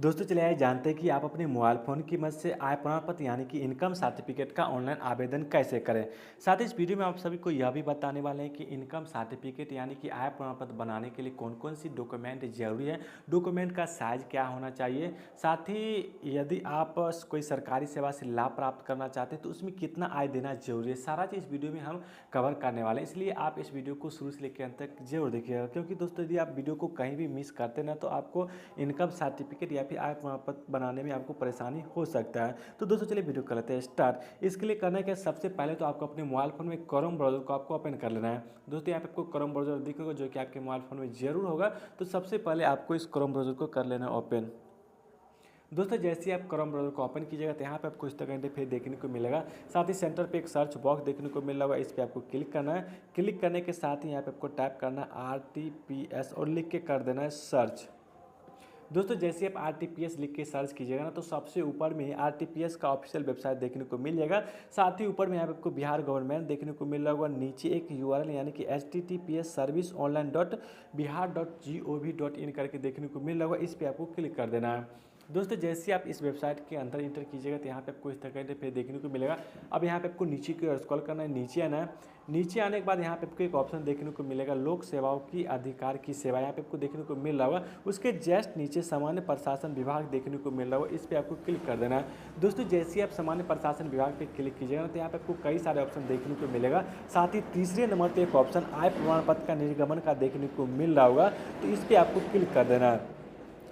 दोस्तों चलिए आइए जानते हैं कि आप अपने मोबाइल फ़ोन की मदद से आय प्रमाण पत्र यानी कि इनकम सर्टिफिकेट का ऑनलाइन आवेदन कैसे करें। साथ ही इस वीडियो में आप सभी को यह भी बताने वाले हैं कि इनकम सर्टिफिकेट यानी कि आय प्रमाण पत्र बनाने के लिए कौन कौन सी डॉक्यूमेंट ज़रूरी है, डॉक्यूमेंट का साइज़ क्या होना चाहिए। साथ ही यदि आप कोई सरकारी सेवा से लाभ प्राप्त करना चाहते हैं तो उसमें कितना आय देना जरूरी है, सारा चीज़ इस वीडियो में हम कवर करने वाले हैं। इसलिए आप इस वीडियो को शुरू से लेकर अंत तक जरूर देखिएगा, क्योंकि दोस्तों यदि आप वीडियो को कहीं भी मिस करते ना तो आपको इनकम सर्टिफिकेट या फिर आय प्रमाण पत्र बनाने में आपको परेशानी हो सकता है। तो दोस्तों चलिए वीडियो कर लेते हैं स्टार्ट। इसके लिए करना क्या, सबसे पहले तो आपको अपने मोबाइल फोन में क्रोम ब्राउजर को आपको ओपन कर लेना है। दोस्तों यहाँ पे आपको क्रोम ब्राउजर दिखेगा जो कि आपके मोबाइल फोन में जरूर होगा। तो सबसे पहले आपको इस क्रोम ब्राउजर को कर लेना है ओपन। दोस्तों जैसे ही आप क्रोम ब्राउजर को ओपन कीजिएगा तो यहाँ पे आपको इस तरह का इंटरफेस देखने को मिलेगा। साथ ही सेंटर पे एक सर्च बॉक्स देखने को मिल रहा होगा, इस पर आपको क्लिक करना है। क्लिक करने के साथ ही यहाँ पे आपको टाइप करना है RTPS और लिख के कर देना है सर्च। दोस्तों जैसे आप RTPS लिख के सर्च कीजिएगा ना तो सबसे ऊपर में RTPS का ऑफिशियल वेबसाइट देखने को मिल जाएगा। साथ ही ऊपर में यहाँ पे आपको बिहार गवर्नमेंट देखने को मिल रहा होगा। नीचे एक URL यानी कि https serviceonline.bihar.gov.in करके देखने को मिल रहा होगा, इस पर आपको क्लिक कर देना है। दोस्तों जैसे ही आप इस वेबसाइट के अंदर इंटर कीजिएगा तो यहाँ पे आपको इस तरह का इंटरफेस देखने को मिलेगा। अब यहाँ पे आपको नीचे की ओर स्क्रॉल करना है, नीचे आना है। नीचे आने के बाद यहाँ पे आपको एक ऑप्शन देखने को मिलेगा लोक सेवाओं की अधिकार की सेवा, यहाँ पे आपको देखने को मिल रहा होगा। उसके जस्ट नीचे सामान्य प्रशासन विभाग देखने को मिल रहा होगा, इस पर आपको क्लिक कर देना है। दोस्तों जैसे ही आप सामान्य प्रशासन विभाग पे क्लिक कीजिएगा तो यहाँ पे आपको कई सारे ऑप्शन देखने को मिलेगा। साथ ही तीसरे नंबर पर एक ऑप्शन आय प्रमाण पत्र का निर्गमन का देखने को मिल रहा होगा, तो इस पर आपको क्लिक कर देना है।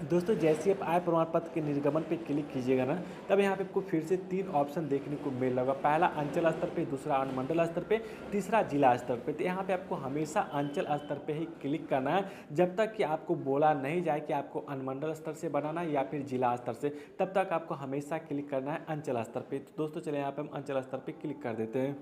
दोस्तों जैसे ही आप आय प्रमाण पत्र के निर्गमन पे क्लिक कीजिएगा ना तब यहाँ पे आपको फिर से 3 ऑप्शन देखने को मिल रहा होगा। पहला अंचल स्तर पे, दूसरा अनुमंडल स्तर पे, तीसरा जिला स्तर पे। तो यहाँ पे आपको हमेशा अंचल स्तर पे ही क्लिक करना है जब तक कि आपको बोला नहीं जाए कि आपको अनुमंडल स्तर से बनाना है या फिर जिला स्तर से, तब तक आपको हमेशा क्लिक करना है अंचल स्तर पर। तो दोस्तों चले यहाँ पर हम अंचल स्तर पर क्लिक कर देते हैं।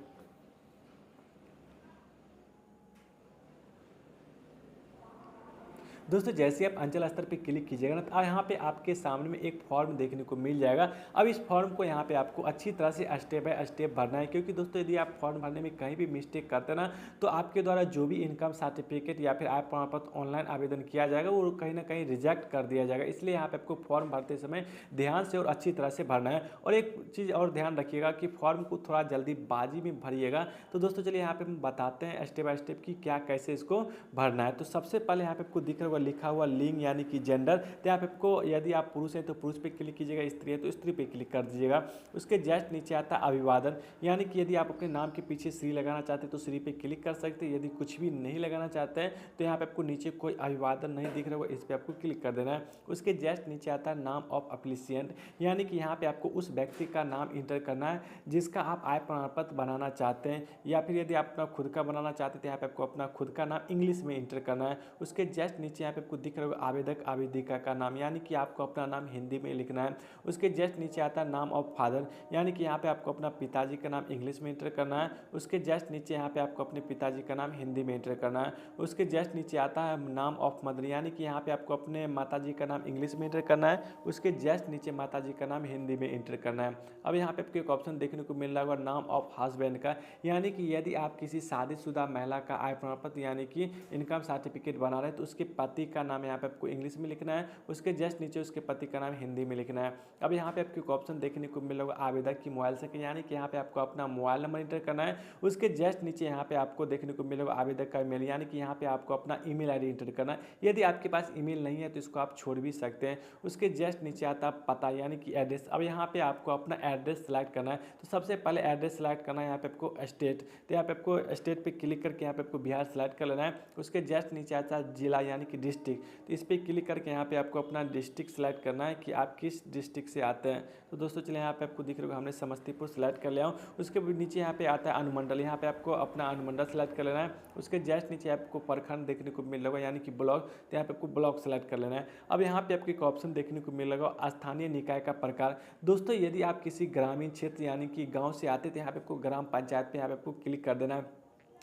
दोस्तों जैसे आप अंचल स्तर पे क्लिक कीजिएगा ना तो यहाँ पे आपके सामने में एक फॉर्म देखने को मिल जाएगा। अब इस फॉर्म को यहाँ पे आपको अच्छी तरह से स्टेप बाय स्टेप भरना है, क्योंकि दोस्तों यदि आप फॉर्म भरने में कहीं भी मिस्टेक करते ना तो आपके द्वारा जो भी इनकम सर्टिफिकेट या फिर आय प्रमाण पत्र ऑनलाइन आवेदन किया जाएगा वो कहीं ना कहीं रिजेक्ट कर दिया जाएगा। इसलिए यहाँ पे आपको फॉर्म भरते समय ध्यान से और अच्छी तरह से भरना है। और एक चीज़ और ध्यान रखिएगा कि फॉर्म को थोड़ा जल्दीबाजी में भरिएगा। तो दोस्तों चलिए यहाँ पे हम बताते हैं स्टेप बाय स्टेप कि क्या कैसे इसको भरना है। तो सबसे पहले यहाँ पे आपको दिख रहा होगा लिखा हुआ लिंग यानी कि जेंडर। तो यहाँ पे आपको यदि आप पुरुष हैं तो पुरुष पे क्लिक कीजिएगा, स्त्री है तो स्त्री पे क्लिक कर दीजिएगा। उसके जस्ट नीचे आता है अभिवादन, यानी कि यदि आप अपने नाम के पीछे श्री लगाना चाहते हैं तो श्री पे क्लिक कर सकते हैं। यदि कुछ भी नहीं लगाना चाहते हैं तो यहाँ पे आपको नीचे कोई अभिवादन नहीं दिख रहा होगा, इस पर आपको क्लिक कर देना है। उसके जस्ट नीचे आता है नाम ऑफ अप्लीसिएंट, यानी कि यहाँ पे आपको उस व्यक्ति का नाम इंटर करना है जिसका आप आय प्रमाण पत्र बनाना चाहते हैं, या फिर यदि आप अपना खुद का बनाना चाहते हैं तो यहाँ पे आपको अपना खुद का नाम इंग्लिश में इंटर करना है। उसके जस्ट नीचे यहाँ पे आपको दिख रहा होगा आवेदक आवेदिका का नाम, यानी कि आपको अपना नाम हिंदी में लिखना है। उसके जस्ट नीचे आता है नाम ऑफ फादर, यानी कि यहाँ पे आपको अपना पिताजी का नाम इंग्लिश में इंटर करना है। उसके जस्ट नीचे यहाँ पे आपको अपने पिताजी का नाम हिंदी में इंटर करना है। उसके जस्ट नीचे आता है नाम ऑफ मदर, यानी कि यहाँ पे आपको अपने माताजी का नाम इंग्लिश में इंटर करना है। उसके जस्ट नीचे माताजी का नाम हिंदी में इंटर करना है। अब यहाँ पे आपको एक ऑप्शन देखने को मिल रहा होगा नाम ऑफ हस्बैंड का, यानी कि यदि आप किसी शादीशुदा महिला का आय प्रमाण पत्र यानी कि इनकम सर्टिफिकेट बना रहे हैं तो उसके पति का नाम यहाँ पे आपको इंग्लिश में लिखना है। उसके जस्ट नीचे उसके पति का नाम हिंदी में लिखना है। अब यहाँ पे आपको एक ऑप्शन देखने को मिल रहा होगा आवेदक की मोबाइल संख्या, यानी कि यहाँ पे आपको अपना मोबाइल नंबर इंटर करना है। उसके जस्ट नीचे यहाँ पे आपको देखने को मिलेगा आवेदक का ईमेल, यानी कि यहाँ पे आपको अपना ईमेल आईडी इंटर करना है। यदि आपके पास ईमेल नहीं है तो इसको आप छोड़ भी सकते हैं। उसके जस्ट नीचे आता है पता, यानी कि एड्रेस। अब यहाँ पे आपको अपना एड्रेस सेलेक्ट करना है। तो सबसे पहले एड्रेस सेलेक्ट करना है यहाँ पे आपको स्टेट, तो यहाँ पे आपको स्टेट पे क्लिक करके यहाँ पे आपको बिहार सेलेक्ट कर लेना है। उसके जस्ट नीचे आता है जिला यानी कि डिस्ट्रिक्ट, तो इस पर क्लिक करके यहाँ पे आपको अपना डिस्ट्रिक्ट सेलेक्ट करना है कि आप किस डिस्ट्रिक्ट से आते हैं। तो दोस्तों चलिए यहाँ पे आपको दिख रहा होगा हमने समस्तीपुर सेलेक्ट कर लिया हूँ। उसके नीचे यहाँ पे आता है अनुमंडल, यहाँ पे आपको अपना अनुमंडल सेलेक्ट कर लेना है। उसके जस्ट नीचे आपको प्रखंड देखने को मिल रहा यानी कि ब्लॉक, तो यहाँ पे आपको ब्लॉक सेलेक्ट कर लेना है। अब यहाँ पे आपको एक ऑप्शन देखने को मिल रहा स्थानीय निकाय का प्रकार। दोस्तों यदि आप किसी ग्रामीण क्षेत्र यानी कि गाँव से आते तो यहाँ पे आपको ग्राम पंचायत पे यहाँ पे आपको क्लिक कर देना है।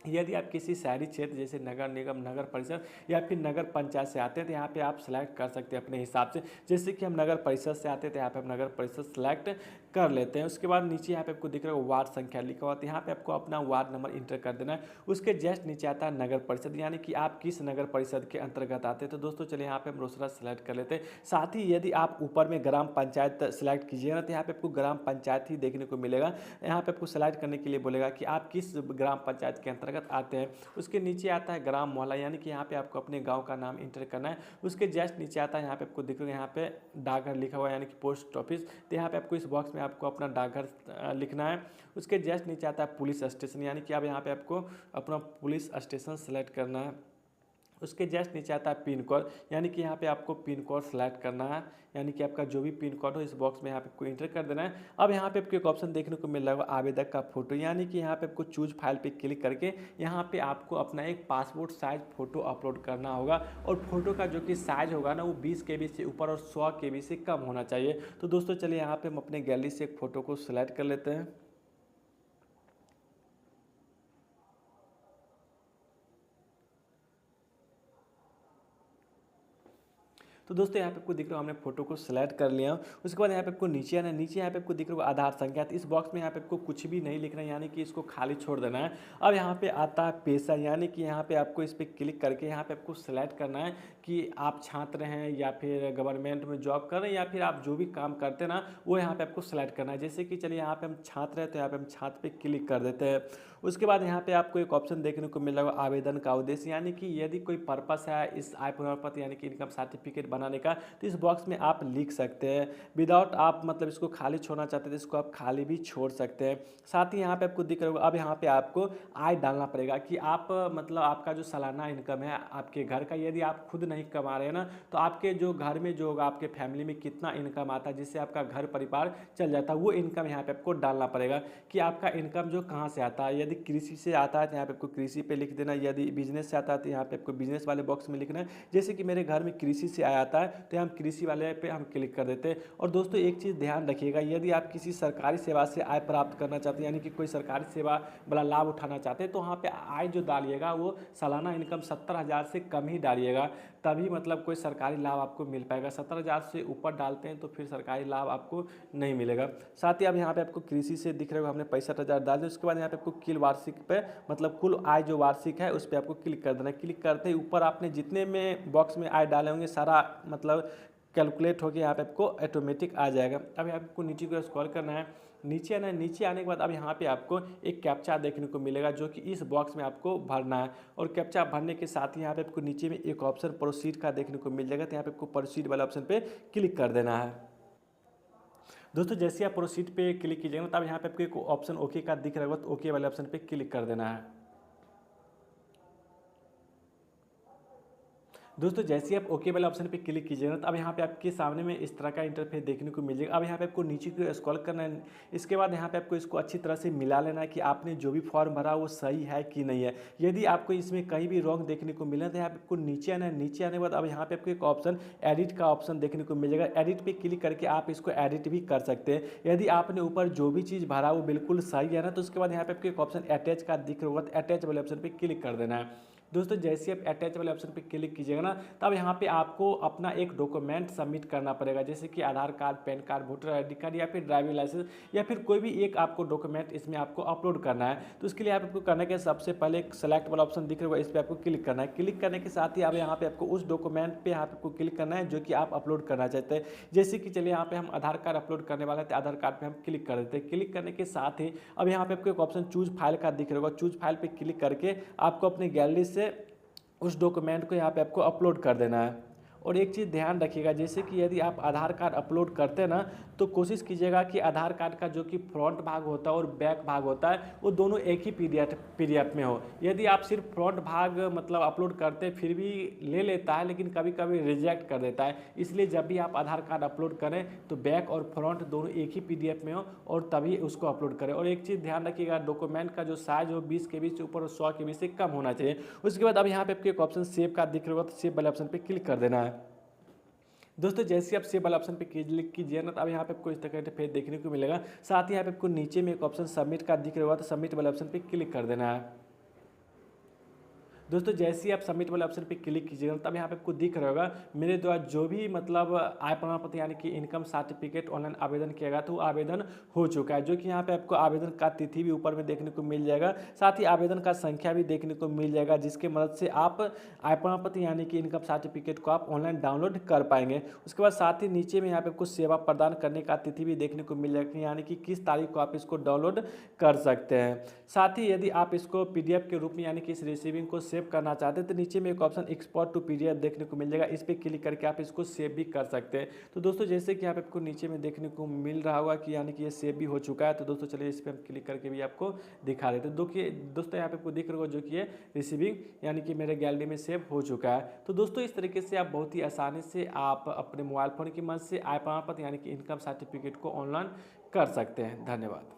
यदि आप किसी शहरी क्षेत्र जैसे नगर निगम, नगर परिषद या फिर नगर पंचायत से आते हैं तो यहाँ पे आप सेलेक्ट कर सकते हैं अपने हिसाब से। जैसे कि हम नगर परिषद से आते हैं तो यहाँ पे आप नगर परिषद सेलेक्ट कर लेते हैं। उसके बाद नीचे यहाँ पे आपको दिख रहा है वार्ड संख्या लिखा हुआ, तो यहाँ पे आपको अपना वार्ड नंबर इंटर कर देना है। उसके जस्ट नीचे आता है नगर परिषद, यानी कि आप किस नगर परिषद के अंतर्गत आते हैं। तो दोस्तों चलिए यहाँ पे हम रोसड़ा सेलेक्ट कर लेते हैं। साथ ही यदि आप ऊपर में ग्राम पंचायत सेलेक्ट कीजिएगा तो यहाँ पे आपको ग्राम पंचायत ही देखने को मिलेगा। यहाँ पे आपको सेलेक्ट करने के लिए बोलेगा कि आप किस ग्राम पंचायत के अंतर्गत आते हैं। उसके नीचे आता है ग्राम मोहल्ला, यानी कि यहाँ पे आपको अपने गांव का नाम इंटर करना है। उसके जस्ट नीचे आता है, यहाँ पे आपको दिख रहा है यहाँ पे डाकघर लिखा हुआ है, यानी कि पोस्ट ऑफिस। तो यहाँ पे आपको इस बॉक्स में आपको अपना डाकघर लिखना है। उसके जस्ट नीचे आता है पुलिस स्टेशन, यानी कि अब यहाँ पे आपको अपना पुलिस स्टेशन सेलेक्ट करना है। उसके जस्ट नीचे आता है पिन कोड, यानी कि यहाँ पे आपको पिन कोड सेलेक्ट करना है, यानी कि आपका जो भी पिन कोड हो इस बॉक्स में यहाँ पे आपको इंटर कर देना है। अब यहाँ पे आपको एक ऑप्शन देखने को मिल रहा है आवेदक का फोटो, यानी कि यहाँ पे आपको चूज फाइल पे क्लिक करके यहाँ पे आपको अपना एक पासपोर्ट साइज फोटो अपलोड करना होगा। और फोटो का जो कि साइज होगा ना वो 20 KB से ऊपर और 100 KB से कम होना चाहिए। तो दोस्तों चलिए यहाँ पे हम अपने गैलरी से एक फ़ोटो को सिलेक्ट कर लेते हैं। तो दोस्तों यहाँ पे आपको दिख रहा है हमने फोटो को सिलेक्ट कर लिया। उसके बाद यहाँ पे आपको नीचे आना है, नीचे यहाँ पे आपको दिख रहा है आधार संख्या। तो इस बॉक्स में यहाँ पे आपको कुछ भी नहीं लिखना है, यानी कि इसको खाली छोड़ देना है। अब यहाँ पे आता है पेशा, यानी कि यहाँ पे आपको इस पर क्लिक करके यहाँ पे आपको सिलेक्ट करना है कि आप छात्र हैं या फिर गवर्नमेंट में जॉब कर रहे हैं या फिर आप जो भी काम करते हैं ना वो यहाँ पे आपको सिलेक्ट करना है। जैसे कि चलिए यहाँ पे हम छात्र हैं तो यहाँ पे हम छात्र पे क्लिक कर देते हैं। उसके बाद यहाँ पे आपको एक ऑप्शन देखने को मिल रहा है आवेदन का उद्देश्य, यानी कि यदि कोई पर्पस है इस आय प्रमाण पत्र यानी कि इनकम सर्टिफिकेट बनाने का तो इस बॉक्स में आप लिख सकते हैं। विदाउट आप मतलब इसको खाली छोड़ना चाहते हैं तो इसको आप खाली भी छोड़ सकते हैं। साथ ही यहाँ पे आपको दिख रहा होगा अब यहाँ पे आपको आय डालना पड़ेगा कि आप मतलब आपका जो सालाना इनकम है आपके घर का, यदि आप खुद नहीं कमा रहे हैं ना तो आपके जो घर में जो होगा आपके फैमिली में कितना इनकम आता है जिससे आपका घर परिवार चल जाता है, वो इनकम यहाँ पे आपको डालना पड़ेगा कि आपका इनकम जो कहाँ से आता है। यदि कृषि से आता है तो यहाँ पे आपको कृषि पे लिख देना, यदि बिजनेस से आता है तो यहाँ पे आपको बिजनेस वाले बॉक्स में लिखना है। जैसे कि मेरे घर में कृषि से आया आता है तो हम कृषि वाले पे हम क्लिक कर देते हैं। और दोस्तों एक चीज़ ध्यान रखिएगा, यदि आप किसी सरकारी सेवा से आय प्राप्त करना चाहते हैं यानी कि कोई सरकारी सेवा वाला लाभ उठाना चाहते हैं तो वहाँ पे आय जो डालिएगा वो सालाना इनकम 70,000 से कम ही डालिएगा, तभी मतलब कोई सरकारी लाभ आपको मिल पाएगा। 70,000 से ऊपर डालते हैं तो फिर सरकारी लाभ आपको नहीं मिलेगा। साथ ही अब यहाँ पे आपको कृषि से दिख रहा होगा हमने 65,000 डाल दिया। उसके बाद यहाँ पे आपको कुल वार्षिक पे मतलब कुल आय जो वार्षिक है उस पर आपको क्लिक कर देना है। क्लिक करते ही ऊपर आपने जितने में बॉक्स में आय डाले होंगे सारा मतलब कैलकुलेट होकर यहाँ पे आपको ऑटोमेटिक आ जाएगा। अब यहाँ पे आपको नीचे को स्क्रॉल करना है, नीचे आना है। नीचे आने के बाद अब यहाँ पे आपको एक कैप्चा देखने को मिलेगा जो कि इस बॉक्स में आपको भरना है। और कैप्चा भरने के साथ ही यहाँ पे आपको नीचे में एक ऑप्शन प्रोसीड का देखने को मिल जाएगा, तो यहाँ पे आपको प्रोसीड वाला ऑप्शन पे क्लिक कर देना है। दोस्तों जैसे आप प्रोसीड पे क्लिक कीजिएगा तब यहाँ पे आपको एक ऑप्शन ओके का दिख रहा होगा, तो ओके वाले ऑप्शन पे क्लिक कर देना है। दोस्तों जैसे ही आप ओके वाले ऑप्शन पे क्लिक कीजिएगा तो अब यहाँ पे आपके सामने में इस तरह का इंटरफेस देखने को मिल जाएगा। अब यहाँ पे आपको नीचे को स्क्रॉल करना है। इसके बाद यहाँ पे आपको इसको अच्छी तरह से मिला लेना है कि आपने जो भी फॉर्म भरा वो सही है कि नहीं है। यदि आपको इसमें कहीं भी रॉन्ग देखने को मिला तो यहाँ पे आपको नीचे आना है। नीचे आने के बाद अब यहाँ पे आपको एक ऑप्शन एडिट का ऑप्शन देखने को मिल जाएगा। एडिट पे क्लिक करके आप इसको एडिट भी कर सकते हैं। यदि आपने ऊपर जो भी चीज़ भरा वो बिल्कुल सही है ना तो उसके बाद यहाँ पे आपको एक ऑप्शन अटैच का दिख रहा होगा, तो अटैच वाले ऑप्शन पर क्लिक कर देना है। दोस्तों जैसे आप अटैच वाले ऑप्शन पे क्लिक कीजिएगा ना तब यहाँ पे आपको अपना एक डॉक्यूमेंट सबमिट करना पड़ेगा, जैसे कि Aadhaar card, pan card, voter ID card या फिर ड्राइविंग लाइसेंस या फिर कोई भी एक आपको डॉक्यूमेंट इसमें आपको अपलोड करना है। तो उसके लिए आपको करना है सबसे पहले एक सेलेक्ट वाला ऑप्शन दिख रहा है, इस पर आपको क्लिक करना है। क्लिक करने के साथ ही अब यहाँ पे आपको उस डॉक्यूमेंट पे यहाँ पे आपको क्लिक करना है जो कि आप अपलोड करना चाहते हैं। जैसे कि चलिए यहाँ पे हम आधार कार्ड अपलोड करने वाले थे, आधार कार्ड पे हम क्लिक कर देते हैं। क्लिक करने के साथ ही अब यहाँ पे आपको एक ऑप्शन चूज फाइल का दिख रहा होगा, चूज फाइल पे क्लिक करके आपको अपने गैलरी से उस डॉक्यूमेंट को यहाँ पे आपको अपलोड कर देना है। और एक चीज़ ध्यान रखिएगा, जैसे कि यदि आप आधार कार्ड अपलोड करते हैं ना तो कोशिश कीजिएगा कि आधार कार्ड का जो कि फ्रंट भाग होता है और बैक भाग होता है वो दोनों एक ही पीडीएफ में हो। यदि आप सिर्फ फ्रंट भाग मतलब अपलोड करते फिर भी ले लेता है लेकिन कभी कभी रिजेक्ट कर देता है। इसलिए जब भी आप आधार कार्ड अपलोड करें तो बैक और फ्रंट दोनों एक ही पीडीएफ में हो और तभी उसको अपलोड करें। और एक चीज़ ध्यान रखिएगा, डॉक्यूमेंट का जो साइज हो 20 KB से ऊपर और 100 KB से कम होना चाहिए। उसके बाद अब यहाँ पे आपको एक ऑप्शन सेव का दिख रहा होगा, तो सेव वाले ऑप्शन पे क्लिक कर देना है। दोस्तों जैसे आप सेव वाला ऑप्शन पे क्लिक कीजिए ना तो अब यहाँ पे आपको इस तरह का इंटरफेस देखने को मिलेगा। साथ ही यहाँ पे आपको नीचे में एक ऑप्शन सबमिट का दिख रहा होगा, तो सबमिट वाले ऑप्शन पे क्लिक कर देना है। दोस्तों जैसे ही आप सबमिट वाले ऑप्शन पे क्लिक कीजिएगा तब यहाँ पे आपको दिख रहा होगा मेरे द्वारा जो भी मतलब आय प्रमाण पत्र यानी कि इनकम सर्टिफिकेट ऑनलाइन आवेदन किया गया तो वो आवेदन हो चुका है, जो कि यहाँ पे आपको आवेदन का तिथि भी ऊपर में देखने को मिल जाएगा, साथ ही आवेदन का संख्या भी देखने को मिल जाएगा, जिसके मदद से आप आय प्रमाण पत्र यानी कि इनकम सर्टिफिकेट को आप ऑनलाइन डाउनलोड कर पाएंगे। उसके बाद साथ ही नीचे में यहाँ पे आपको सेवा प्रदान करने का तिथि भी देखने को मिल जाएगी, यानी कि किस तारीख को आप इसको डाउनलोड कर सकते हैं। साथ ही यदि आप इसको पीडीएफ के रूप में यानी कि इस रिसीविंग को सेव करना चाहते हैं तो नीचे में एक ऑप्शन एक्सपोर्ट टू पीडीएफ देखने को मिल जाएगा, इस पर क्लिक करके आप इसको सेव भी कर सकते हैं। तो दोस्तों जैसे कि यहाँ पे आपको नीचे में देखने को मिल रहा होगा कि यानी कि ये सेव भी हो चुका है, तो दोस्तों चलिए इस पर हम क्लिक करके भी आपको दिखा देते हैं। दोस्तों यहाँ पे आपको दिख रहा होगा जो कि ये रिसीविंग यानी कि मेरे गैलरी में सेव हो चुका है। तो दोस्तों इस तरीके से आप बहुत ही आसानी से आप अपने मोबाइल फोन की मदद से आय प्रमाण पत्र यानी कि इनकम सर्टिफिकेट को ऑनलाइन कर सकते हैं। धन्यवाद।